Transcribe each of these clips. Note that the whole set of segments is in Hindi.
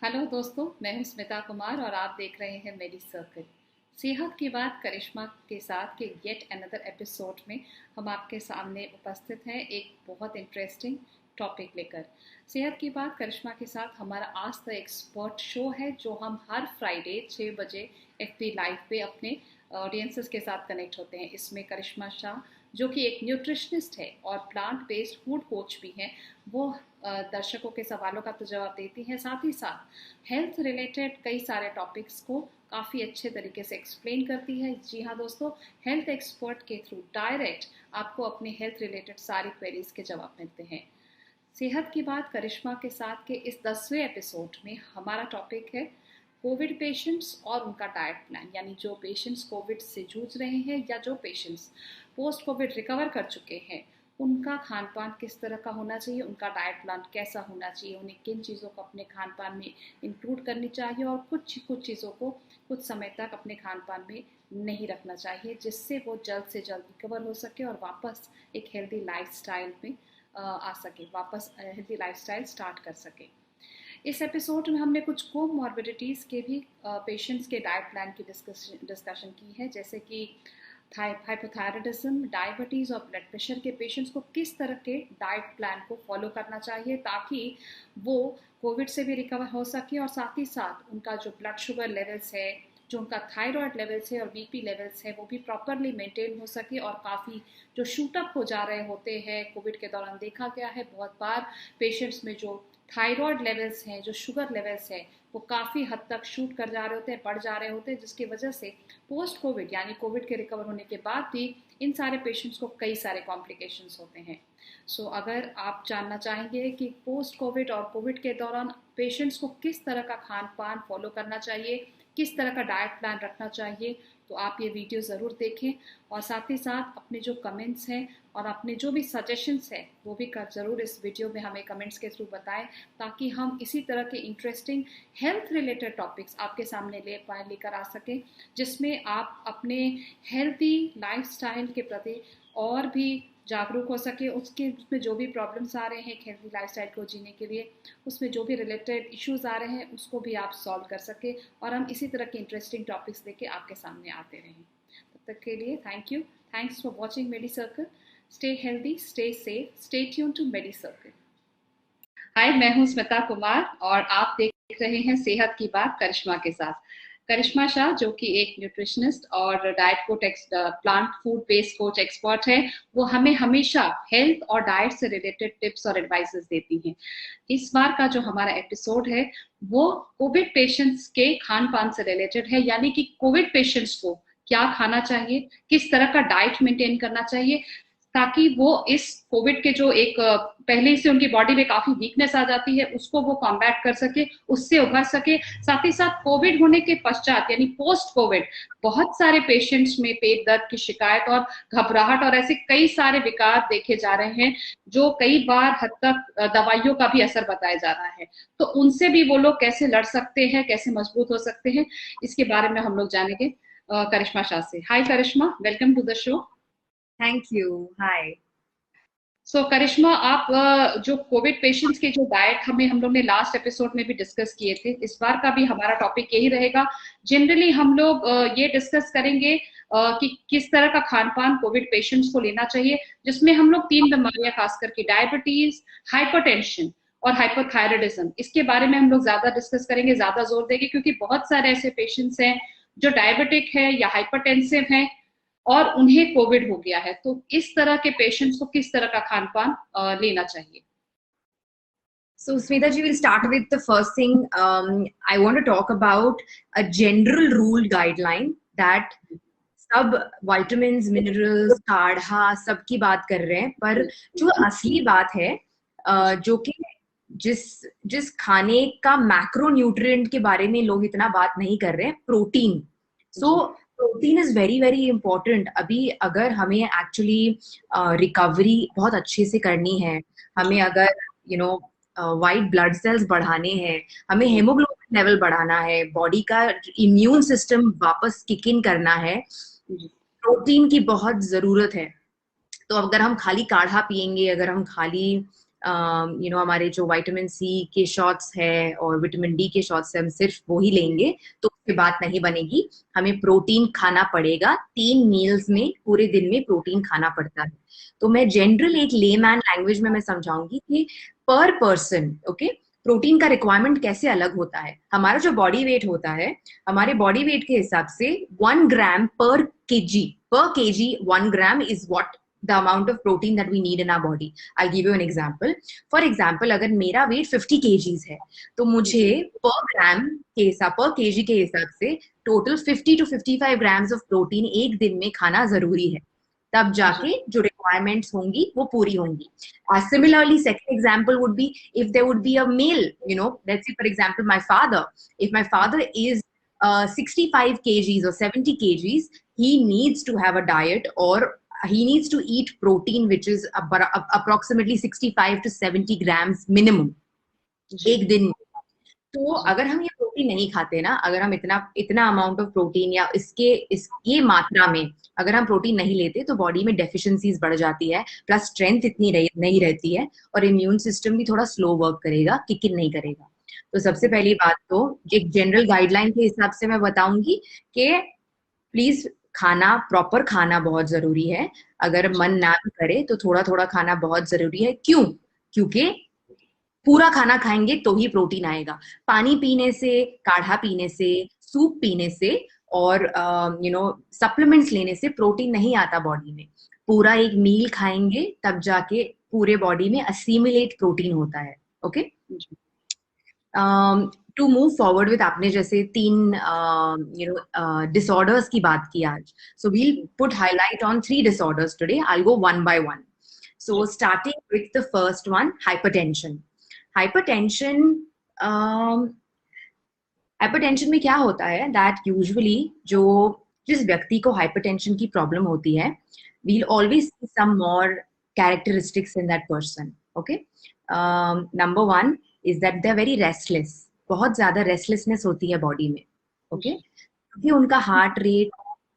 हेलो दोस्तों, मैं हूं स्मिता कुमार और आप देख रहे हैं मेडी सर्कल। सेहत की बात करिश्मा के साथ के येट अनदर एपिसोड में हम आपके सामने उपस्थित हैं एक बहुत इंटरेस्टिंग टॉपिक लेकर। सेहत की बात करिश्मा के साथ हमारा आज द एक्सपर्ट शो है जो हम हर फ्राइडे 6 बजे एफबी लाइव पे अपने ऑडियंसेस के साथ कनेक्ट होते हैं। इसमें करिश्मा शाह जो कि एक न्यूट्रिशनिस्ट है और प्लांट बेस्ड फूड कोच भी हैं, वो दर्शकों के सवालों का तो जवाब देती हैं, साथ ही साथ हेल्थ रिलेटेड कई सारे टॉपिक्स को काफ़ी अच्छे तरीके से एक्सप्लेन करती है। जी हाँ दोस्तों, हेल्थ एक्सपर्ट के थ्रू डायरेक्ट आपको अपने हेल्थ रिलेटेड सारी क्वेरीज के जवाब मिलते हैं। सेहत की बात करिश्मा के साथ के इस 10वें एपिसोड में हमारा टॉपिक है कोविड पेशेंट्स और उनका डाइट प्लान। यानी जो पेशेंट्स कोविड से जूझ रहे हैं या जो पेशेंट्स पोस्ट कोविड रिकवर कर चुके हैं, उनका खान पान किस तरह का होना चाहिए, उनका डाइट प्लान कैसा होना चाहिए, उन्हें किन चीज़ों को अपने खान पान में इंक्लूड करनी चाहिए और कुछ कुछ चीज़ों को कुछ समय तक अपने खान पान में नहीं रखना चाहिए, जिससे वो जल्द से जल्द रिकवर हो सके और वापस एक हेल्दी लाइफस्टाइल में आ सके, वापस हेल्दी लाइफस्टाइल स्टार्ट कर सके। इस एपिसोड में हमने कुछ कोमॉर्बिडिटीज़ के भी पेशेंट्स के डाइट प्लान की डिस्कशन की है, जैसे कि हाइपोथायराइडिज्म, डायबिटीज़ और ब्लड प्रेशर के पेशेंट्स को किस तरह के डाइट प्लान को फॉलो करना चाहिए ताकि वो कोविड से भी रिकवर हो सके और साथ ही साथ उनका जो ब्लड शुगर लेवल्स है, जो उनका थायराइड लेवल्स है और बीपी लेवल्स है, वो भी प्रॉपरली मेंटेन हो सके। और काफ़ी जो शूटअप हो जा रहे होते हैं कोविड के दौरान, देखा गया है बहुत बार पेशेंट्स में जो थायराइड लेवल्स हैं, जो शुगर लेवल्स हैं, वो काफ़ी हद तक शूट कर जा रहे होते हैं, बढ़ जा रहे होते हैं, जिसकी वजह से पोस्ट कोविड यानी कोविड के रिकवर होने के बाद भी इन सारे पेशेंट्स को कई सारे कॉम्प्लिकेशंस होते हैं। सो अगर आप जानना चाहेंगे कि पोस्ट कोविड और कोविड के दौरान पेशेंट्स को किस तरह का खान पान फॉलो करना चाहिए, किस तरह का डाइट प्लान रखना चाहिए, तो आप ये वीडियो ज़रूर देखें और साथ ही साथ अपने जो कमेंट्स हैं और अपने जो भी सजेशंस हैं वो भी ज़रूर इस वीडियो में हमें कमेंट्स के थ्रू बताएं, ताकि हम इसी तरह के इंटरेस्टिंग हेल्थ रिलेटेड टॉपिक्स आपके सामने लेकर आ सकें, जिसमें आप अपने हेल्थी लाइफस्टाइल के प्रति और भी जागरूक हो सके। उसमें जो भी प्रॉब्लम्स आ रहे हैं एक हेल्थी लाइफस्टाइल को जीने के लिए, उसमें जो भी रिलेटेड इश्यूज आ रहे हैं उसको भी आप सॉल्व कर सके और हम इसी तरह के इंटरेस्टिंग टॉपिक्स लेके आपके सामने आते रहें। तब तक के लिए thank you, thanks for watching Medi Circle. Stay healthy, stay safe, stay tune to Medi Circle. Hi, मैं हूं स्मिता कुमार और आप देख रहे हैं सेहत की बात करिश्मा के साथ। करिश्मा शाह जो कि एक न्यूट्रिशनिस्ट और diet coach, plant food based coach expert है, वो हमें हमेशा हेल्थ और डाइट से रिलेटेड टिप्स और एडवाइसेस देती हैं। इस बार का जो हमारा एपिसोड है वो कोविड पेशेंट्स के खान पान से रिलेटेड है, यानी कि कोविड पेशेंट्स को क्या खाना चाहिए, किस तरह का डाइट मेंटेन करना चाहिए ताकि वो इस कोविड के जो एक पहले से उनकी बॉडी में काफी वीकनेस आ जाती है उसको वो कॉम्बैट कर सके, उससे उभर सके। साथ ही साथ कोविड होने के पश्चात यानी पोस्ट कोविड बहुत सारे पेशेंट्स में पेट दर्द की शिकायत और घबराहट और ऐसे कई सारे विकार देखे जा रहे हैं जो कई बार हद तक दवाइयों का भी असर बताया जा रहा है। तो उनसे भी वो लोग कैसे लड़ सकते हैं, कैसे मजबूत हो सकते हैं, इसके बारे में हम लोग जानेंगे करिश्मा शाह से। Hi Karishma, welcome to the show. Thank you. Hi. Karishma, आप जो कोविड पेशेंट्स के जो डाइट हम लोग ने लास्ट एपिसोड में भी डिस्कस किए थे, इस बार का भी हमारा टॉपिक यही रहेगा। जनरली हम लोग ये डिस्कस करेंगे कि किस तरह का खान पान कोविड पेशेंट्स को लेना चाहिए, जिसमें हम लोग 3 बीमारियां खास करके डायबिटीज, हाइपरटेंशन और हाइपोथायराइडिज्म, इसके बारे में हम लोग ज्यादा डिस्कस करेंगे, ज्यादा जोर देंगे, क्योंकि बहुत सारे ऐसे पेशेंट्स हैं जो डायबिटिक है या हाइपरटेंसिव हैं और उन्हें कोविड हो गया है। तो इस तरह के पेशेंट्स को किस तरह का खान पान लेना चाहिए? So, Smita ji, will start with the first thing. I want to talk about a general rule guideline that सब vitamins, minerals, काढ़ा सब की बात कर रहे हैं, पर जो असली बात है जो कि जिस जिस खाने का मैक्रो न्यूट्रिएंट के बारे में लोग इतना बात नहीं कर रहे हैं, protein. So protein is very very important. अभी अगर हमें एक्चुअली रिकवरी बहुत अच्छे से करनी है, हमें अगर वाइट ब्लड सेल्स बढ़ाने हैं, हमें हेमोग्लोबिन लेवल बढ़ाना है, बॉडी का इम्यून सिस्टम वापस किक इन करना है, प्रोटीन की बहुत जरूरत है। तो अगर हम खाली काढ़ा पियेंगे, अगर हम खाली हमारे जो विटामिन सी के शॉट्स है और विटामिन डी के शॉट्स है, हम सिर्फ वो ही लेंगे तो उसकी बात नहीं बनेगी. हमें प्रोटीन खाना पड़ेगा. 3 मील्स में पूरे दिन में प्रोटीन खाना पड़ता है. तो मैं जनरल एक लेमैन लैंग्वेज में मैं समझाऊंगी कि पर पर्सन, ओके, प्रोटीन का रिक्वायरमेंट कैसे अलग होता है. हमारा जो बॉडी वेट होता है, हमारे बॉडी वेट के हिसाब से 1 ग्राम पर KG 1 gram is what the amount of protein that we need in our body. I'll give you an example. For example, अगर मेरा weight 50 kgs है, तो मुझे per kg के हिसाब से total 50 to 55 grams of protein एक दिन में खाना जरूरी है. तब जाके जो requirements होंगी वो पूरी होंगी. Similarly, second example would be if there would be a male, let's say for example my father. If my father is 65 kgs or 70 kgs, he needs to have a diet or he needs to eat protein which is approximately 65 to 70 grams minimum एक दिन में. तो अगर हम ये प्रोटीन नहीं खाते ना, अगर हम इतना अमाउंट ऑफ प्रोटीन या ये मात्रा में अगर हम प्रोटीन नहीं लेते तो बॉडी में डेफिशिएंसीज बढ़ जाती है, प्लस स्ट्रेंथ इतनी नहीं रहती है और इम्यून सिस्टम भी थोड़ा स्लो वर्क करेगा, किक इन नहीं करेगा. तो सबसे पहली बात तो एक जनरल गाइडलाइन के हिसाब से मैं बताऊंगी कि प्लीज प्रॉपर खाना बहुत जरूरी है. अगर मन ना भी करे तो थोड़ा थोड़ा खाना बहुत जरूरी है. क्यों? क्योंकि पूरा खाना खाएंगे तो ही प्रोटीन आएगा. पानी पीने से, काढ़ा पीने से, सूप पीने से और सप्लीमेंट्स लेने से प्रोटीन नहीं आता बॉडी में. पूरा एक मील खाएंगे तब जाके पूरे बॉडी में असीमिलेट प्रोटीन होता है. Okay, to move forward with आपने जैसे 3 डिसऑर्डर्स की बात की आज. So we'll put highlight on 3 disorders today. I will go one by one. So starting with the first one, hypertension. Hypertension में क्या होता है दैट यूजुअली जिस व्यक्ति को हाइपरटेंशन की प्रॉब्लम होती है, we'll always see some more characteristics in that person. Okay, number 1 is that they're very restless. बहुत ज्यादा रेस्टलेसनेस होती है बॉडी में. ओके, क्योंकि उनका हार्ट रेट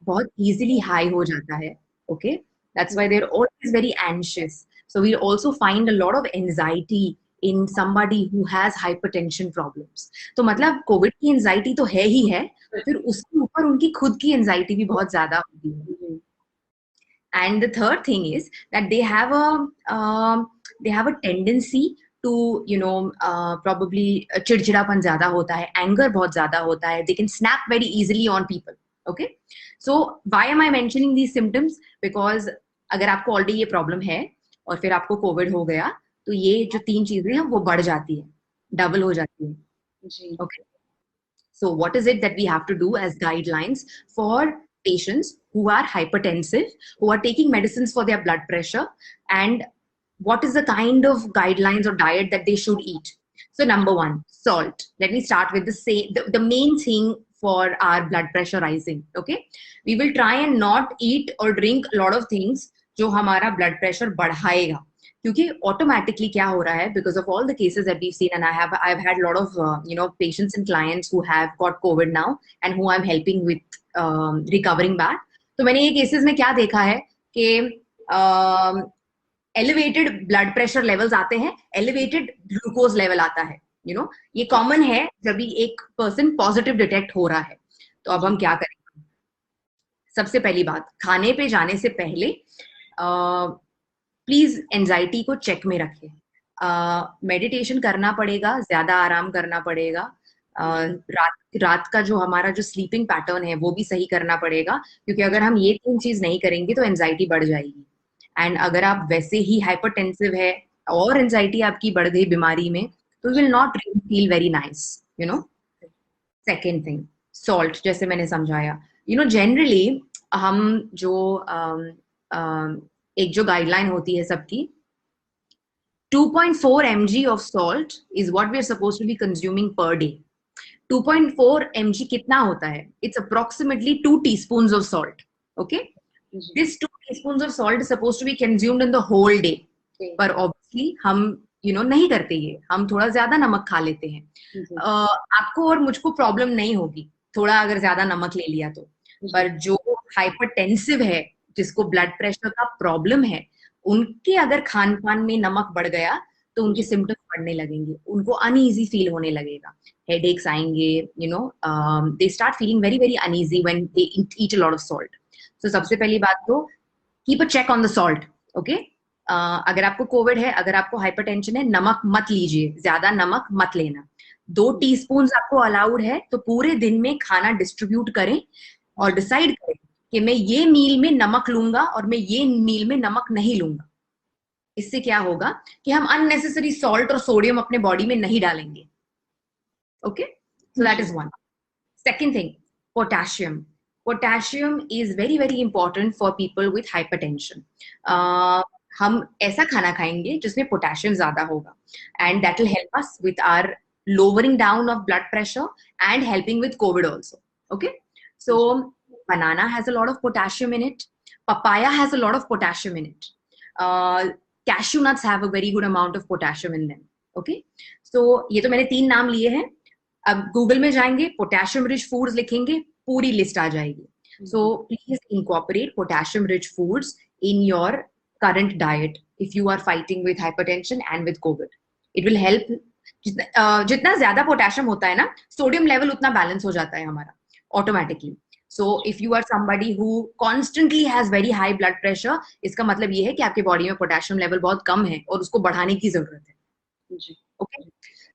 बहुत इजीली हाई हो जाता है. Okay, that's why they're always very anxious. So we also find a lot of anxiety in somebody who has hypertension problems. तो मतलब कोविड की एंजाइटी तो है ही है, फिर उसके ऊपर उनकी खुद की एंजाइटी भी बहुत ज्यादा होती है. And the third thing is that they have a tendency to probably चिड़चिड़ापन ज्यादा होता है, एंगर बहुत ज्यादा होता है. They can snap very easily on people. Okay, so why am I mentioning these symptoms? Because अगर आपको ऑलरेडी ये प्रॉब्लम है और फिर आपको कोविड हो गया तो ये जो 3 चीजें हैं वो बढ़ जाती है, डबल हो जाती है. Okay, so what is it that we have to do as guidelines for patients who are hypertensive, who are taking medicines for their blood pressure, and what is the kind of guidelines or diet that they should eat? So number 1, salt. Let me start with the main thing for our blood pressure rising. Okay, we will try and not eat or drink a lot of things जो हमारा blood pressure बढ़ाएगा, क्योंकि automatically क्या हो रहा है, because of all the cases that we've seen, and I've had a lot of patients and clients who have got COVID now and who I'm helping with recovering back. तो मैंने ये cases में क्या देखा है कि एलिवेटेड ब्लड प्रेशर लेवल्स आते हैं, एलिवेटेड ग्लूकोज लेवल आता है. ये कॉमन है जब भी एक पर्सन पॉजिटिव डिटेक्ट हो रहा है. तो अब हम क्या करेंगे? सबसे पहली बात, खाने पे जाने से पहले प्लीज एंजाइटी को चेक में रखें. मेडिटेशन करना पड़ेगा, ज्यादा आराम करना पड़ेगा. रात का जो हमारा जो स्लीपिंग पैटर्न है वो भी सही करना पड़ेगा, क्योंकि अगर हम ये 3 चीज नहीं करेंगे तो एंजाइटी बढ़ जाएगी. एंड अगर आप वैसे ही हाइपरटेंसिव है और एंजाइटी आपकी बढ़ गई बीमारी में, तो will not feel very nice. Second thing, salt. जैसे मैंने समझाया, जनरली हम जो एक जो गाइडलाइन होती है सबकी, 2.4 mg of salt is what we are supposed to be consuming per day. 2.4 mg कितना होता है? It's approximately 2 teaspoons of salt. Okay? This 2 teaspoons of salt is supposed to be consumed in the whole day. पर obviously हम नहीं करते ये, हम थोड़ा ज्यादा नमक खा लेते हैं. आपको और मुझको प्रॉब्लम नहीं होगी थोड़ा अगर ज्यादा नमक ले लिया तो, पर जो हाइपरटेंसिव है, जिसको ब्लड प्रेशर का प्रॉब्लम है, उनके अगर खान पान में नमक बढ़ गया तो उनके सिम्टम्स बढ़ने लगेंगे, उनको अनईजी फील होने लगेगा, हेडेक्स आएंगे, you know, they start feeling very very uneasy when they eat a lot of salt. तो सबसे पहली बात तो keep a check on the salt. Okay, अगर आपको कोविड है, अगर आपको हाइपरटेंशन है, नमक मत लीजिए, ज्यादा नमक मत लेना. 2 टीस्पून आपको अलाउड है, तो पूरे दिन में खाना डिस्ट्रीब्यूट करें और डिसाइड करें कि मैं ये मील में नमक लूंगा और मैं ये मील में नमक नहीं लूंगा. इससे क्या होगा कि हम अननेसेसरी सॉल्ट और सोडियम अपने बॉडी में नहीं डालेंगे. Okay, so that is one. Second thing, potassium. Potassium is very very important for people with hypertension. हम ऐसा खाना खाएंगे जिसमें पोटेशियम ज्यादा होगा, and that will help us with our lowering down of blood pressure and helping with COVID also. Okay, so banana has a lot of potassium in it. Papaya has a lot of potassium in it. Cashew nuts have a very good amount of potassium in them. Okay, so ये तो मैंने 3 नाम लिए हैं. अब गूगल में जाएंगे, पोटेशियम रिच फूड्स लिखेंगे, पूरी लिस्ट आ जाएगी. So please incorporate potassium rich foods in your current diet if you are fighting with hypertension and with COVID. It will help. जितना ज्यादा पोटेशियम होता है ना, सोडियम लेवल उतना बैलेंस हो जाता है हमारा automatically. So if you are somebody who constantly has very high blood pressure, इसका मतलब ये है कि आपके बॉडी में पोटेशियम लेवल बहुत कम है और उसको बढ़ाने की जरूरत है. Okay,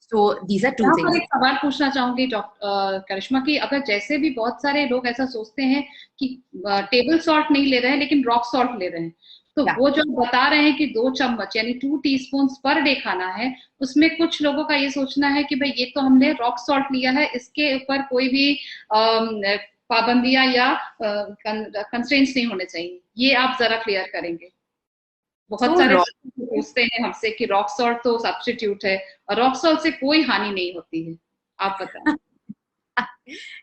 so these are 2 things. एक सवाल पूछना चाहूंगी डॉक्टर करिश्मा की, अगर जैसे भी बहुत सारे लोग ऐसा सोचते हैं कि टेबल सॉल्ट नहीं ले रहे हैं लेकिन रॉक सॉल्ट ले रहे हैं, तो वो जो बता रहे हैं कि 2 चम्मच यानी 2 टीस्पून पर डे खाना है, उसमें कुछ लोगों का ये सोचना है कि भाई ये तो हमने रॉक सॉल्ट लिया है, इसके ऊपर कोई भी पाबंदियां या कंस्ट्रेंट्स नहीं होने चाहिए. ये आप जरा क्लियर करेंगे. बहुत सारे पूछते हैं हमसे कि रॉक सॉल्ट तो सब्स्टिट्यूट है और रॉक सॉल्ट से कोई हानि नहीं होती है, आप बताएं.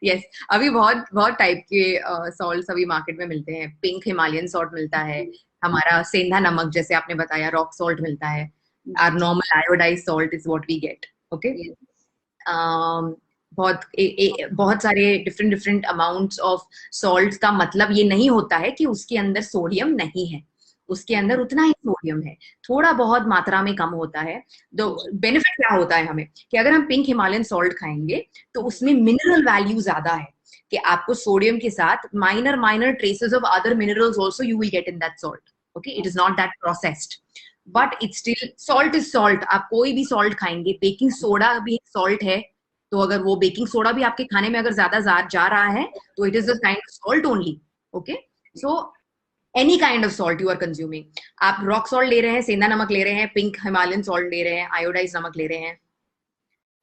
यस, अभी बहुत बहुत टाइप के सॉल्ट्स अभी मार्केट में मिलते हैं. पिंक हिमालयन सॉल्ट मिलता है, हमारा सेंधा नमक जैसे आपने बताया, रॉक सॉल्ट मिलता है, or normal iodise salt is what we get. Okay, बहुत सारे different different amounts of salts का मतलब ये नहीं होता है कि उसके अंदर सोडियम नहीं है, उसके अंदर उतना ही सोडियम है, थोड़ा बहुत मात्रा में कम होता है. तो बेनिफिट क्या होता है हमें कि अगर हम पिंक हिमालयन सॉल्ट खाएंगे तो उसमें मिनरल वैल्यू ज्यादा है, कि आपको सोडियम के साथ minor traces of other minerals also you will get in that salt. Okay, it is not that processed, but it's still salt is salt. आप कोई भी सॉल्ट खाएंगे, बेकिंग सोडा भी एक सॉल्ट है, तो अगर वो बेकिंग सोडा भी आपके खाने में अगर ज्यादा जा रहा है तो it is a kind of salt only. Okay, so any kind of salt you are consuming, आप रॉक सॉल्ट ले रहे हैं, सेंधा नमक ले रहे हैं, पिंक हिमालयन सॉल्ट ले रहे हैं, आयोडाइज नमक ले रहे हैं,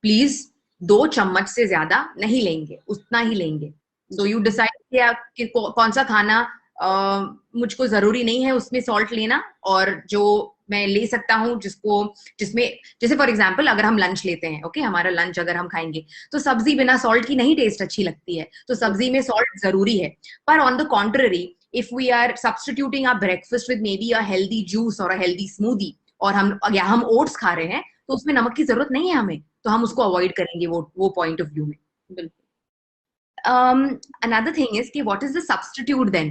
प्लीज 2 चम्मच से ज्यादा नहीं लेंगे, उतना ही लेंगे. सो यू डिसाइड कि कौन सा खाना मुझको जरूरी नहीं है उसमें सॉल्ट लेना, और जो मैं ले सकता हूँ जिसमें जैसे फॉर एग्जाम्पल अगर हम लंच लेते हैं, ओके, हमारा लंच अगर हम खाएंगे तो सब्जी बिना सॉल्ट की नहीं टेस्ट अच्छी लगती है, तो सब्जी में सॉल्ट जरूरी है. पर on the contrary, if we are substituting our breakfast with maybe a healthy juice or a healthy smoothie, और हम ओट्स खा रहे हैं, तो उसमें नमक की जरूरत नहीं है हमें, तो हम उसको अवॉइड करेंगे वो पॉइंट ऑफ व्यू में. बिल्कुल. another thing is कि what is the substitute then?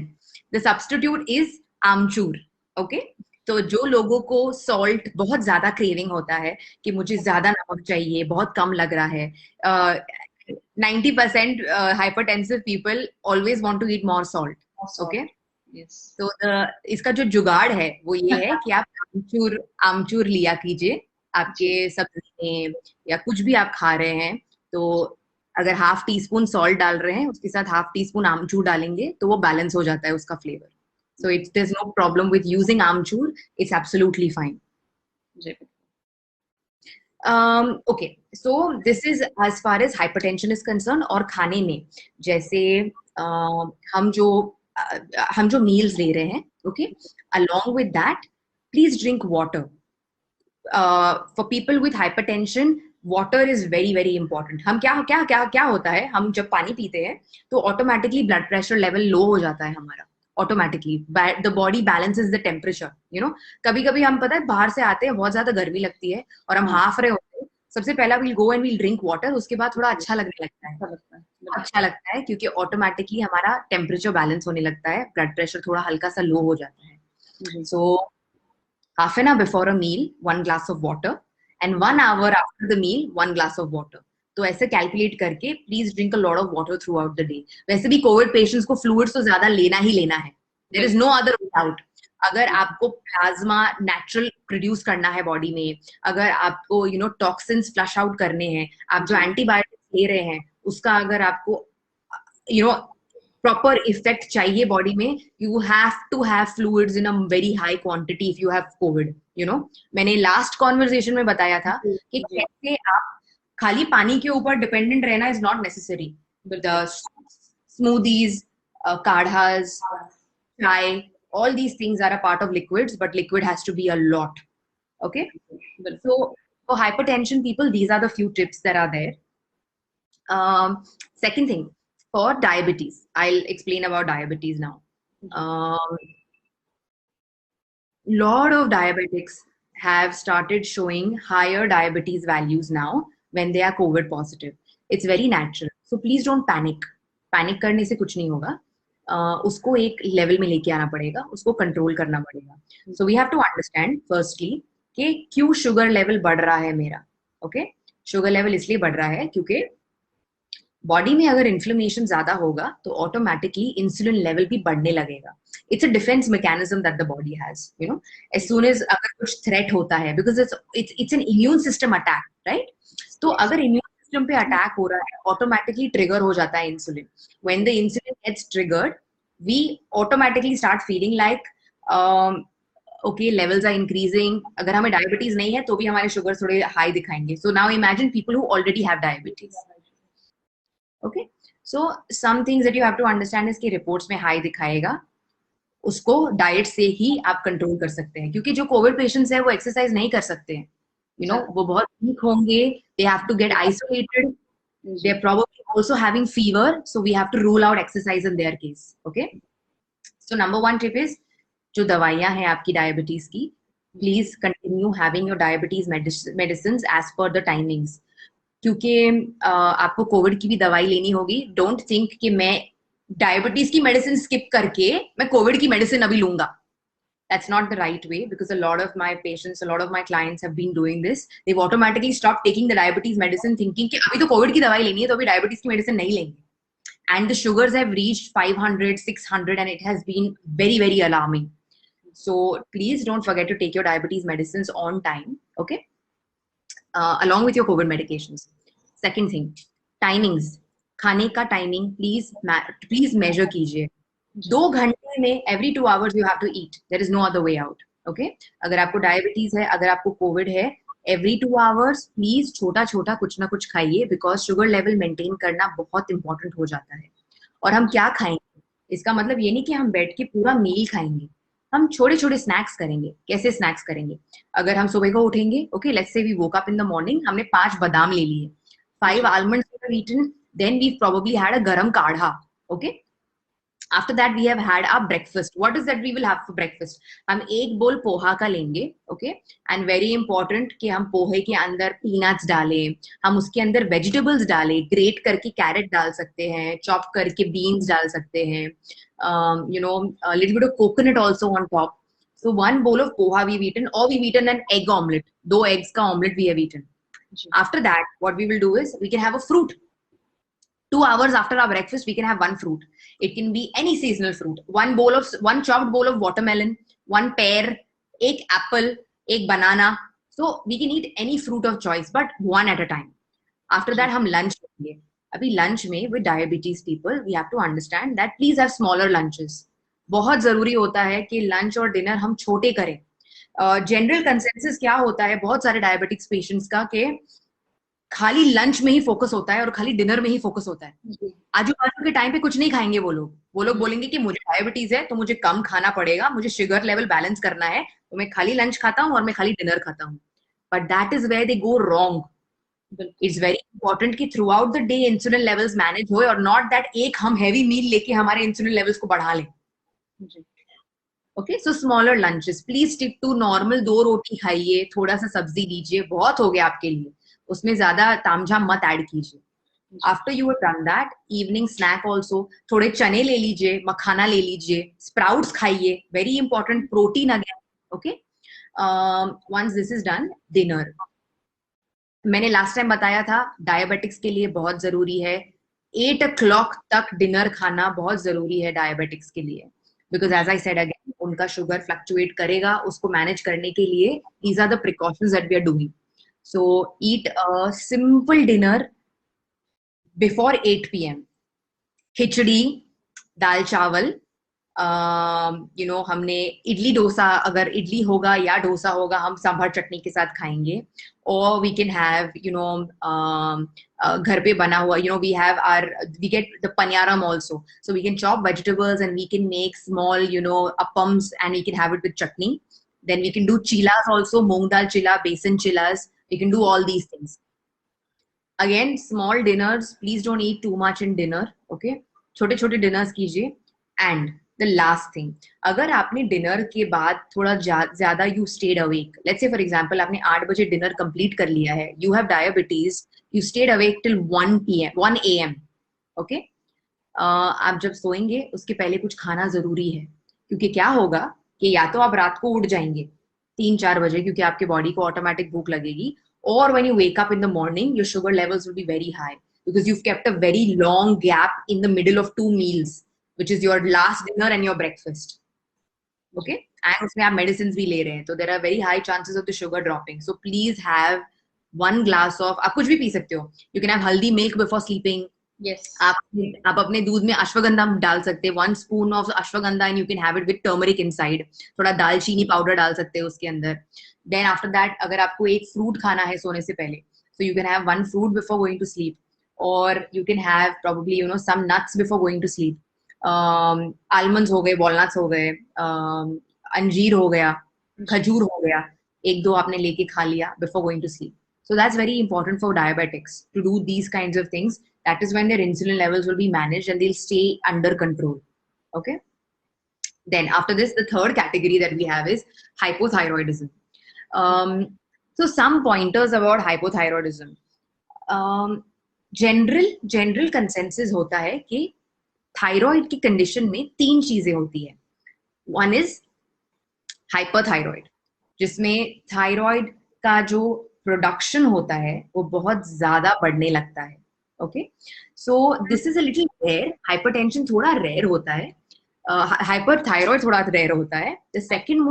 The substitute is amchur. Okay, तो जो लोगों को सॉल्ट बहुत ज्यादा क्रेविंग होता है कि मुझे ज्यादा नमक चाहिए, बहुत कम लग रहा है, 90% hypertensive people always want to eat more salt. Okay, तो इसका जो जुगाड़ है वो ये है कि आप आमचूर लिया कीजिए आपके सब्जी में, या कुछ भी आप खा रहे हैं, तो अगर ½ टीस्पून सॉल्ट डाल रहे हैं, उसके साथ ½ टीस्पून आमचूर डालेंगे तो वो बैलेंस हो जाता है उसका flavour. So it's there is no problem with using amchur, it's absolutely fine. Okay, so this is as far as hypertension is concern. और खाने में जैसे हम जो मील्स ले रहे हैं, okay, along with that please drink water. For people with hypertension water is very very important. हम क्या होता है, हम जब पानी पीते हैं तो automatically blood pressure level low हो जाता है हमारा, automatically the body balances the temperature. You know, कभी कभी हम पता है बाहर से आते हैं, बहुत ज्यादा गर्मी लगती है और हम हाफ रहे होते हैं, सबसे पहला we'll go and we'll drink water, उसके बाद थोड़ा अच्छा लगने लगता है, अच्छा लगता है क्योंकि ऑटोमेटिकली हमारा टेम्परेचर बैलेंस होने लगता है, ब्लड प्रेशर थोड़ा हल्का सा लो हो जाता है. सो half an hour before a meal, 1 glass of water. and 1 hour after the meal 1 glass of water. तो ऐसे कैलकुलेट करके please drink a lot of water through out the day. वैसे भी कोविड पेशेंट्स को फ्लूइड्स तो ज्यादा लेना ही लेना है. There is no other way out. अगर आपको प्लाज्मा नेचुरल प्रोड्यूस करना है बॉडी में, अगर आपको टॉक्सिन्स फ्लश आउट करने हैं, आप जो एंटीबायोटिक्स ले रहे हैं उसका अगर आपको proper effect चाहिए बॉडी में, you have to have fluids in a very high quantity if you have COVID. मैंने लास्ट कॉन्वर्सेशन में बताया था कि कैसे आप खाली पानी के ऊपर डिपेंडेंट रहना इज नॉट नेसेसरी. स्मूदीज, काढ़ास, चाय, all these things are a part of liquids, but liquid has to be a lot. Okay, so for hypertension people, these are the few tips that are there. Second thing, for diabetes, I'll explain about diabetes now. Lot of diabetics have started showing higher diabetes values now when they are COVID positive. It's very natural, so please don't panic. Panic करने से कुछ नहीं होगा. उसको एक लेवल में लेके आना पड़ेगा, उसको कंट्रोल करना पड़ेगा. So we have to understand firstly कि क्यों शुगर लेवल बढ़ रहा है मेरा. ओके, शुगर लेवल इसलिए बढ़ रहा है क्योंकि बॉडी में अगर इन्फ्लेमेशन ज्यादा होगा तो ऑटोमेटिकली इंसुलिन लेवल भी बढ़ने लगेगा. It's a defence mechanism that the body has. As soon as अगर कुछ थ्रेट होता है, because it's an immune system attack, right. तो अगर इम्यून सिस्टम पे अटैक हो रहा है, ऑटोमेटिकली ट्रिगर हो जाता है insulin. When the insulin gets triggered, we automatically start feeling like okay, levels are increasing. अगर हमें डायबिटीज नहीं है तो भी हमारे शुगर थोड़े हाई दिखाएंगे. So now imagine people who already have diabetes. Okay, so some things that you have to understand is कि रिपोर्ट्स में हाई दिखाएगा, उसको डाइट से ही आप कंट्रोल कर सकते हैं. क्योंकि जो कोविड पेशेंट्स है वो एक्सरसाइज नहीं कर सकते हैं. वो बहुत वीक होंगे. They have to get isolated. They're probably also having fever, so we have to rule out exercise in their case. Okay, so number one tip is जो दवाइयाँ हैं आपकी डायबिटीज की, please continue having your diabetes medicines as per the timings. क्योंकि आपको कोविड की भी दवाई लेनी होगी. डोंट थिंक कि मैं डायबिटीज की मेडिसिन स्किप करके मैं कोविड की मेडिसिन अभी लूंगा. That's not the right way, because a lot of my patients, a lot of my clients have been doing this. They've automatically stopped taking the diabetes medicine thinking कि अभी तो कोविड की दवाई लेनी है तो अभी डायबिटीज की मेडिसिन नहीं लेंगे. And the sugars have reached 500, 600 and it has been very, very alarming. So please don't forget to take your diabetes medicines on time, okay? Along with your COVID medications. Second thing, timings. खाने का टाइमिंग प्लीज मेजर कीजिए. 2 घंटे में every 2 hours you have to eat. There is no other way out. Okay? अगर आपको डायबिटीज है, अगर आपको कोविड है, every 2 hours प्लीज छोटा छोटा कुछ ना कुछ खाइए, बिकॉज शुगर लेवल मेंटेन करना बहुत इंपॉर्टेंट हो जाता है. और हम क्या खाएंगे, इसका मतलब ये नहीं कि हम बैठ के पूरा मील खाएंगे. हम छोटे छोटे स्नैक्स करेंगे. कैसे स्नैक्स करेंगे? अगर हम सुबह को उठेंगे, okay, let's say we woke up in the morning, हमने 5 बादाम ले लिए, 5 almonds we have eaten, then we've probably had a garam kadha. Okay, after that we have had our breakfast. What is that we will have for breakfast? हम एक बोल पोहा का लेंगे. Okay, and very important कि हम पोहे के अंदर पीनट्स डालें, हम उसके अंदर वेजिटेबल्स डालें. ग्रेट करके कैरेट डाल सकते हैं, चॉप करके बीन्स डाल सकते हैं, a little bit of coconut also on top. So 1 bowl of poha we've eaten, or we've eaten an egg omelette. 2 eggs का omelette we have eaten. After that, what we will do is we can have a fruit. 2 hours after our breakfast, we can have 1 fruit. It can be any seasonal fruit. 1 chopped bowl of watermelon, 1 pear, 1 apple, 1 banana. So we can eat any fruit of choice, but 1 at a time. After that, हम lunch लेंगे. अभी लंच में with diabetes people, we have to understand that please have smaller lunches. बहुत जरूरी होता है कि लंच और डिनर हम छोटे करें. जनरल कंसेंसस क्या होता है बहुत सारे डायबिटिक्स पेशेंट्स का, कि खाली लंच में ही फोकस होता है और खाली डिनर में ही फोकस होता है. आजू बाजू के टाइम पे कुछ नहीं खाएंगे वो लोग बोलेंगे कि मुझे डायबिटीज है तो मुझे कम खाना पड़ेगा, मुझे शुगर लेवल बैलेंस करना है, तो मैं खाली लंच खाता हूँ और मैं खाली डिनर खाता हूँ. But that is where they go wrong. It's very important कि throughout the day insulin levels manage हो, और नॉट दैट एक हम हैवी मील लेके हमारे इंसुलिन लेवल्स को बढ़ा लें. Okay, so smaller lunches. Please stick to normal. 2 रोटी खाइए, थोड़ा सा सब्जी लीजिए, बहुत हो गया आपके लिए. उसमें ज्यादा तामझाम मत ऐड कीजिए. After you have done that, evening snack also, थोड़े चने ले लीजिए, मखाना ले लीजिए, स्प्राउट्स खाइए, very important, protein again. Okay, once this is done, dinner. मैंने लास्ट टाइम बताया था डायबिटिक्स के लिए बहुत जरूरी है 8 o'clock तक डिनर खाना, बहुत जरूरी है डायबिटिक्स के लिए, because as I said again उनका शुगर फ्लक्चुएट करेगा, उसको मैनेज करने के लिए these are the precautions that we are doing. So eat a simple dinner before 8 p.m. Khichdi, dal chawal, हमने इडली डोसा, अगर इडली होगा या डोसा होगा हम सांभर चटनी के साथ खाएंगे. और वी कैन हैव घर पे बना हुआ, we have or, we get the paniyaram also, so we can chop vegetables and we can make small appams and we can have it with chutney. Then we can do chilas also, moong dal chila, besan chilas, we can do all these things. Again, small dinners, please don't eat too much in dinner, okay? छोटे छोटे डिनर्स कीजिए. एंड द लास्ट थिंग, अगर आपने डिनर के बाद थोड़ा ज्यादा you stayed awake, let's say for example आपने 8 बजे डिनर कंप्लीट कर लिया है, you have diabetes, you stayed awake till 1 AM, okay? आप जब सोएंगे उसके पहले कुछ खाना जरूरी है, क्योंकि क्या होगा कि या तो आप रात को उठ जाएंगे 3-4 बजे, क्योंकि आपके बॉडी को ऑटोमेटिक भूख लगेगी, or when you wake up in the morning your sugar levels will be very high because you've kept a very long gap in the middle of 2 meals, which is your last dinner and your breakfast, okay? And उसमें आप medicines भी ले रहे हैं, तो there are very high chances of the sugar dropping. So please have 1 glass of, आप कुछ भी पी सकते हो, you can have haldi milk before sleeping. Yes. आप अपने दूध में अश्वगंधा डाल सकते हैं, 1 spoon of ashwagandha and you can have it with turmeric inside. थोड़ा दालचीनी पाउडर डाल सकते हैं उसके अंदर. Then after that, अगर आपको एक फ्रूट खाना है सोने से पहले, so you can have 1 fruit before going to sleep, or you can have probably some nuts before going to sleep. Almonds हो गए, walnuts हो गए, अंजीर हो गया, खजूर हो गया, 1-2 आपने लेके खा लिया before going to sleep. So that's very important for diabetics to do these kinds of things. That is when their insulin levels will be managed and they'll stay under control. Okay. Then after this, the third category that we have is hypothyroidism. So some pointers about hypothyroidism. General consensus होता है कि थायराइड की कंडीशन में 3 चीजें होती है. One is hyperthyroid, जिसमें थायराइड का जो प्रोडक्शन होता है वो बहुत ज्यादा बढ़ने लगता है. Okay, so this is a little rare. Hypertension थोड़ा रेयर होता है, हाइपरथायरॉइड थोड़ा रेयर होता है. The second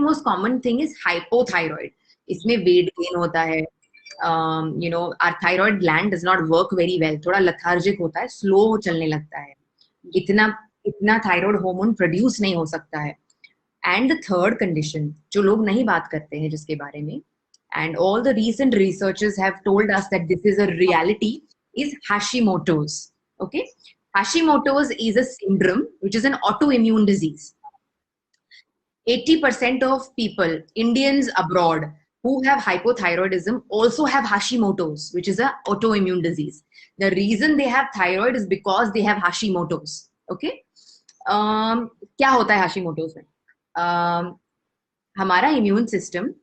most common thing is hypothyroid. इसमें वेट गेन होता है, our thyroid gland does not work very well, थोड़ा लथार्जिक होता है, स्लो चलने लगता है, इतना थायराइड हार्मोन प्रोड्यूस नहीं हो सकता है. एंड द थर्ड कंडीशन जो लोग नहीं बात करते हैं जिसके बारे में, and all the recent researchers have told us that this is a reality, is Hashimoto's. Okay, Hashimoto's is a syndrome which is an autoimmune disease. 80% of people, Indians abroad, who have hypothyroidism also have Hashimoto's, which is an autoimmune disease. The reason they have thyroid is because they have Hashimoto's. Okay, क्या होता है Hashimoto's में? हमारा इम्यून सिस्टम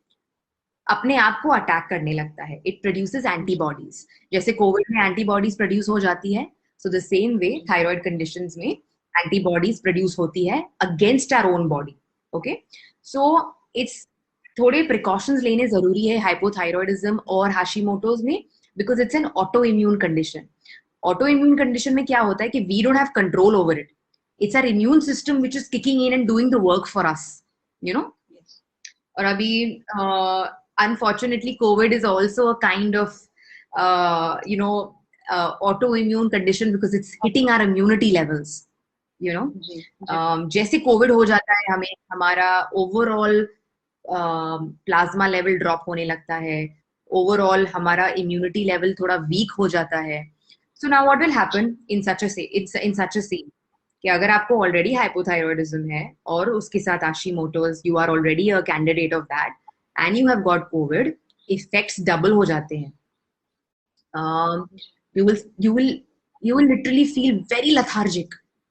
अपने आप को अटैक करने लगता है. इट प्रोड्यूसेस एंटीबॉडीज, जैसे कोविड में एंटीबॉडीज प्रोड्यूस हो जाती है, so the same way thyroid conditions में एंटीबॉडीज प्रोड्यूस होती है against our own body. Okay, so it's थोड़े प्रिकॉशंस लेने जरूरी है हाइपोथायरॉइडिज्म और हाशिमोटोज में, because it's an autoimmune condition. Autoimmune condition में क्या होता है कि we don't have control over it. It's our immune system which is kicking in and doing the work for us, और अभी unfortunately COVID is also a kind of autoimmune condition because it's hitting our immunity levels, जैसे COVID हो जाता है हमें हमारा ओवरऑल प्लाज्मा लेवल ड्रॉप होने लगता है, ओवरऑल हमारा इम्यूनिटी लेवल थोड़ा वीक हो जाता है. So now what will happen in such a scene कि अगर आपको ऑलरेडी हाइपोथायरॉइडिज्म है और उसके साथ Hashimoto's, you are already a candidate of that and you have got COVID, effects double हो जाते हैं. You will literally feel very lethargic.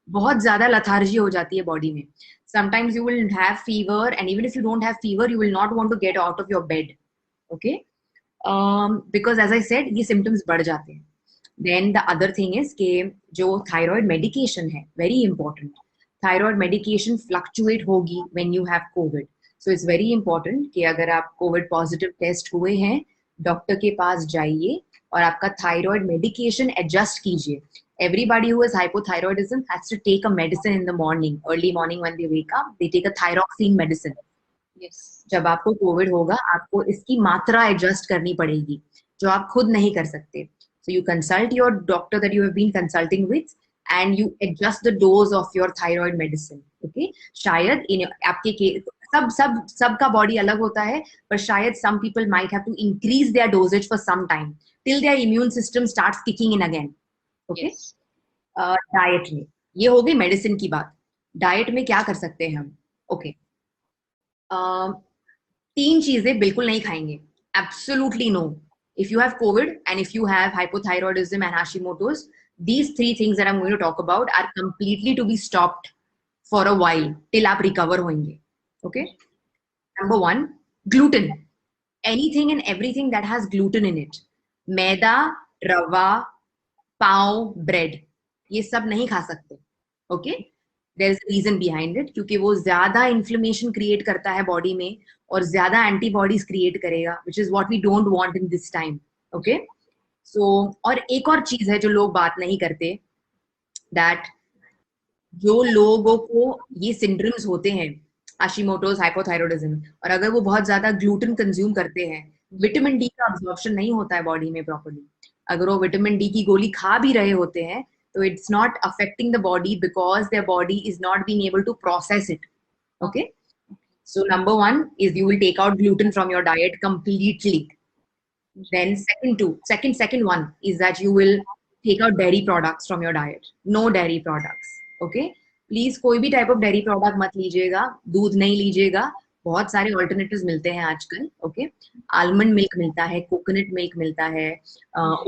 बहुत ज्यादा lethargy हो जाती है बॉडी में. Sometimes you will have fever, and even if you don't have fever, you will not want to get out of your bed. Okay, because as I said, ये symptoms बढ़ जाते हैं. Then the other thing is कि जो thyroid medication है, very important. Thyroid medication fluctuate होगी when you have COVID. So it's very important कि अगर आप कोविड पॉजिटिव टेस्ट हुए हैं, डॉक्टर के पास जाइए और आपका थायराइड मेडिकेशन एडजस्ट कीजिए. Everybody who has hypothyroidism has to take a medicine in the morning, early morning when they wake up. They take a thyroxine medicine. Yes. जब आपको कोविड होगा आपको इसकी मात्रा एडजस्ट करनी पड़ेगी जो आप खुद नहीं कर सकते. So you consult your doctor that you have been consulting with and you adjust the dose of your thyroid medicine. Okay? शायद इन आपके सबका बॉडी अलग होता है पर शायद some people might have to increase their dosage for some time till their immune system starts kicking in again. Okay? Yes. Diet में ये हो गई मेडिसिन की बात. डाइट में क्या कर सकते हैं हम? ओके, 3 चीजें बिल्कुल नहीं खाएंगे. Absolutely no. If you have COVID and if you have hypothyroidism and Hashimoto's, these 3 things that I'm going to talk about are completely to be stopped for a while till आप recover होंगे. Okay? Number 1, gluten. Anything and everything that has gluten in it. मैदा, रवा, पाव, ब्रेड, ये सब नहीं खा सकते. Okay? There is a reason behind it, क्योंकि वो ज्यादा इन्फ्लेमेशन क्रिएट करता है बॉडी में और ज्यादा एंटीबॉडीज क्रिएट करेगा, which is what we don't want in this time. Okay? So और एक और चीज है जो लोग बात नहीं करते, दैट जो लोगों को ये सिंड्रोम्स होते हैं हाशिमोटोज, हाइपोथायरॉयडिज्म, और अगर वो बहुत ज्यादा ग्लूटेन कंज्यूम करते हैं, विटामिन डी का अब्जॉर्प्शन नहीं होता है बॉडी में प्रॉपर्ली. अगर वो विटामिन डी की गोली खा भी रहे होते हैं तो it's not affecting the body because their body is not being able to process it. Okay? So number 1 is you will take out gluten from your diet completely. Then second one is that you will take out dairy products from your diet. No dairy products. Okay? Please कोई भी टाइप ऑफ डेयरी प्रोडक्ट मत लीजिएगा, दूध नहीं लीजिएगा. बहुत सारे ऑल्टरनेटिव्स मिलते हैं आजकल. ओके? आलमंड मिल्क मिलता है, कोकोनट मिल्क मिलता है,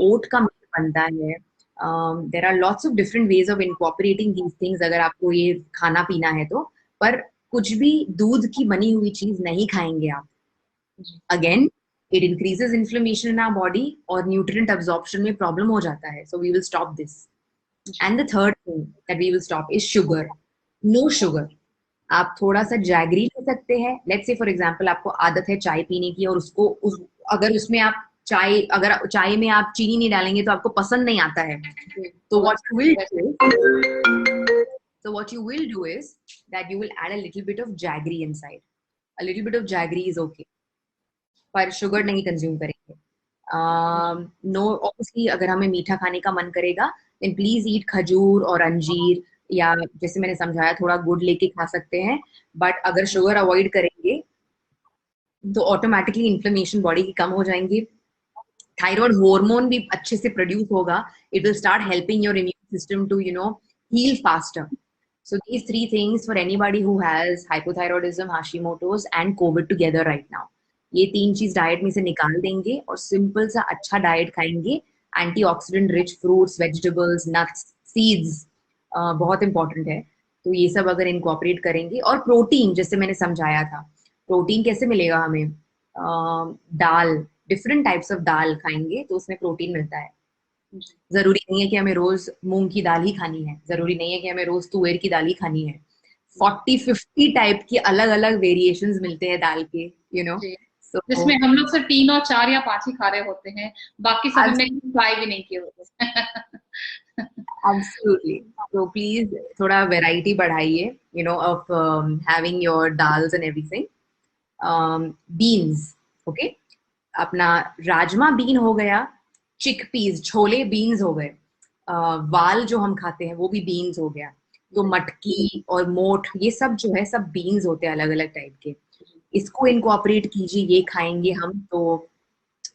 ओट का मिल्क बनता है. There are lots of different ways of incorporating these things अगर आपको ये खाना पीना है तो. पर कुछ भी दूध की बनी हुई चीज नहीं खाएंगे आप. Again it increases inflammation in our body और nutrient absorption में problem हो जाता है. So we will stop this. And the third thing that we will stop is sugar. No sugar. आप थोड़ा सा जैगरी ले सकते हैं. Let's say for example आपको आदत है चाय पीने की और अगर उसमें आप अगर चाय में आप चीनी नहीं डालेंगे तो आपको पसंद नहीं आता है. तो what you will do is that you will add a little bit of jaggery inside. A little bit of jaggery is okay. पर शुगर नहीं कंज्यूम करेंगे. नो ऑब्वियसली अगर हमें मीठा खाने का मन करेगा देन प्लीज ईट खजूर और अंजीर, या जैसे मैंने समझाया थोड़ा गुड़ लेके खा सकते हैं. बट अगर शुगर अवॉइड करेंगे तो ऑटोमेटिकली इन्फ्लेमेशन बॉडी की कम हो जाएंगी. थायराइड हार्मोन भी अच्छे से प्रोड्यूस होगा. It will start helping your immune system to heal faster. So these 3 things for anybody who has hypothyroidism, Hashimoto's and COVID together right now. ये 3 चीज डाइट में से निकाल देंगे और सिंपल सा अच्छा डाइट खाएंगे. Antioxidant rich fruits, vegetables, nuts, seeds बहुत इंपॉर्टेंट है. तो ये सब अगर इनकॉर्पोरेट करेंगे, और प्रोटीन जैसे मैंने समझाया था, प्रोटीन कैसे मिलेगा हमें? दाल, डिफरेंट टाइप्स ऑफ दाल खाएंगे तो उसमें प्रोटीन मिलता है. जरूरी नहीं है कि हमें रोज मूंग की दाल ही खानी है, जरूरी नहीं है कि हमें रोज तुअर की दाल ही खानी है. 40-50 टाइप की अलग अलग वेरिएशंस मिलते हैं दाल के, So, जिसमें हम लोग सिर्फ 3 और 4 या 5 ही खा रहे होते हैं, बाकी सब हमने ट्राई भी नहीं किए होते. Absolutely. So please थोड़ा वैरायटी बढ़ाइए, of having your dals and everything. Beans, okay? अपना राजमा बीन हो गया, चिकपीस, छोले बीन्स हो गए, वाल जो हम खाते हैं वो भी बीन्स हो गया. तो मटकी और मोठ ये सब जो है सब बीन्स होते हैं अलग अलग टाइप के. इसको इनकॉर्पोरेट कीजिए, ये खाएंगे हम तो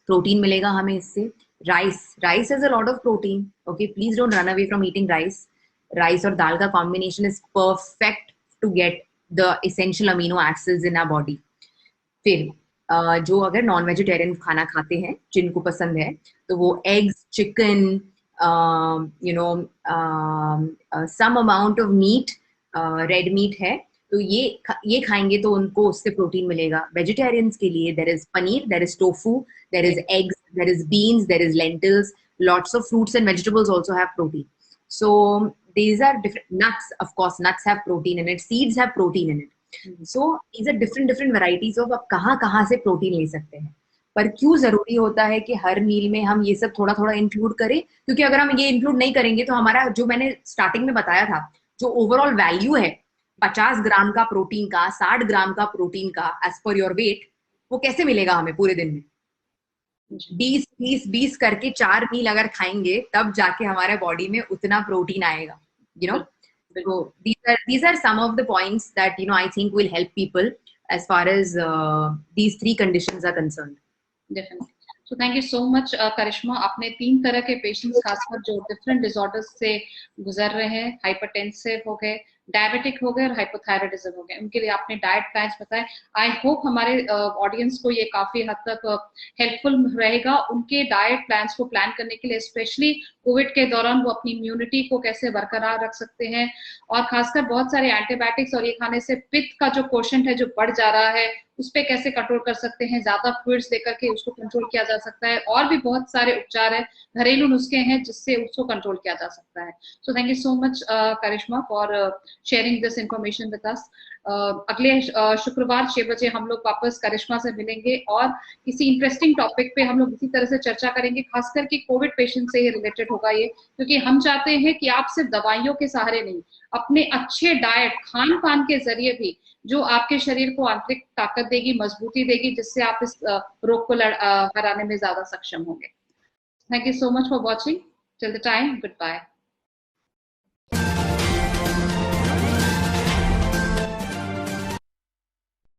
प्रोटीन मिलेगा हमें इससे. Rice has a lot of protein. Okay, please don't run away from eating rice. Rice और दाल का combination is perfect to get the essential amino acids in our body. फिर जो अगर नॉन वेजिटेरियन खाना खाते हैं जिनको पसंद है तो वो eggs, chicken, some amount of meat, red meat है तो ये खाएंगे तो उनको उससे प्रोटीन मिलेगा. वेजिटेरियंस के लिए there is paneer, there is tofu, there is eggs, there is beans, there is lentils. Lots of fruits and vegetables also have protein. So these are different. Nuts, of course, nuts have protein in it. Seeds have protein in it. So these are different varieties of आप कहाँ से प्रोटीन ले सकते हैं. पर क्यों जरूरी होता है कि हर मील में हम ये सब थोड़ा थोड़ा इंक्लूड करें? क्योंकि अगर हम ये इंक्लूड नहीं करेंगे तो हमारा, जो मैंने स्टार्टिंग में बताया था, जो ओवरऑल वैल्यू है 50 ग्राम का प्रोटीन का, 60 ग्राम का प्रोटीन का एज पर योर वेट, वो कैसे मिलेगा हमें पूरे दिन में? 20 20 20 करके 4 मील अगर खाएंगे तब जाके हमारे बॉडी में उतना प्रोटीन आएगा, you know. So these are some of the points that I think will help people as far as these 3 conditions are concerned. Definitely. So thank you so much, करिश्मा. आपने 3 तरह के पेशेंट्स खासकर जो डिफरेंट डिसऑर्डर्स से गुजर रहे हैं, हाइपरटेंसिव हो गए, डायबिटिक हो गए और हाइपोथायराइडिज्म हो गए, उनके लिए आपने डाइट प्लान्स बताए. आई होप हमारे ऑडियंस को ये काफी हद तक हेल्पफुल रहेगा उनके डाइट प्लान्स को प्लान करने के लिए, स्पेशली कोविड के दौरान वो अपनी इम्यूनिटी को कैसे बरकरार रख सकते हैं, और खासकर बहुत सारे एंटीबायोटिक्स और ये खाने से पित्त का जो क्वोशंट है जो बढ़ जा रहा है उस पे कैसे कंट्रोल कर सकते हैं, ज्यादा फ्लूइड्स देकर के उसको कंट्रोल किया जा सकता है, और भी बहुत सारे उपचार है, घरेलू नुस्खे हैं जिससे उसको कंट्रोल किया जा सकता है. So thank you so much Karishma for sharing this information with us. अगले शुक्रवार 6 बजे हम लोग वापस करिश्मा से मिलेंगे और किसी इंटरेस्टिंग टॉपिक पे हम लोग इसी तरह से चर्चा करेंगे, खासकर कि कोविड पेशेंट से ही रिलेटेड होगा ये, क्योंकि हम चाहते हैं कि आप सिर्फ दवाइयों के सहारे नहीं, अपने अच्छे डाइट खान पान के जरिए भी जो आपके शरीर को आंतरिक ताकत देगी, मजबूती देगी, जिससे आप इस रोग को हराने में ज्यादा सक्षम होंगे. Thank you so much for watching. Till the time, good bye.